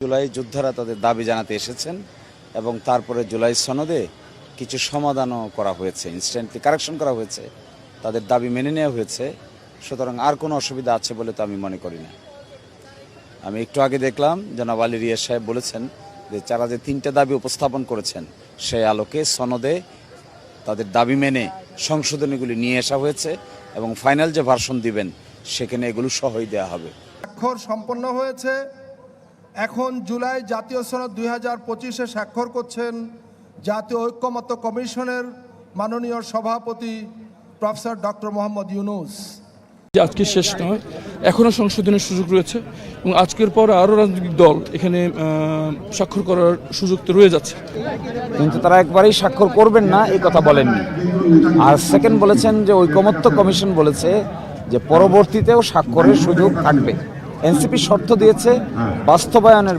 জুলাই যোদ্ধারা তাদের দাবি জানাতে এসেছেন এবং তারপরে জুলাই সনদে কিছু সমাধানও করা হয়েছে, ইনস্ট্যান্টলি কারেকশন করা হয়েছে, তাদের দাবি মেনে নেওয়া হয়েছে। সুতরাং আর কোনো অসুবিধা আছে বলে তো আমি মনে করি না। আমি একটু আগে দেখলাম জনাব আলী রিয়াজ সাহেব বলেছেন যে তারা যে 3টা দাবি উপস্থাপন করেছেন সেই আলোকে সনদে তাদের দাবি মেনে সংশোধনীগুলি নিয়ে আসা হয়েছে এবং ফাইনাল যে ভার্সন দিবেন সেখানে এগুলো সহই দেওয়া হবে। স্বাক্ষর সম্পন্ন হয়েছে। এখন জুলাই জাতীয় সনদ 2025-এ স্বাক্ষর করছেন জাতীয় ঐক্যমত্য কমিশনের মাননীয় সভাপতি প্রফেসর ডক্টর মোহাম্মদ ইউনূস। আজকে শেষ নয়, এখনও সংশোধনের সুযোগ রয়েছে এবং আজকের পর আরও রাজনৈতিক দল এখানে স্বাক্ষর করার সুযোগ তো রয়ে যাচ্ছে, কিন্তু তারা একবারেই স্বাক্ষর করবেন না এই কথা বলেননি। আর সেকেন্ড বলেছেন যে ঐকমত্য কমিশন বলেছে যে পরবর্তীতেও স্বাক্ষরের সুযোগ থাকবে। এনসিপি শর্ত দিয়েছে বাস্তবায়নের ব্যাপারে।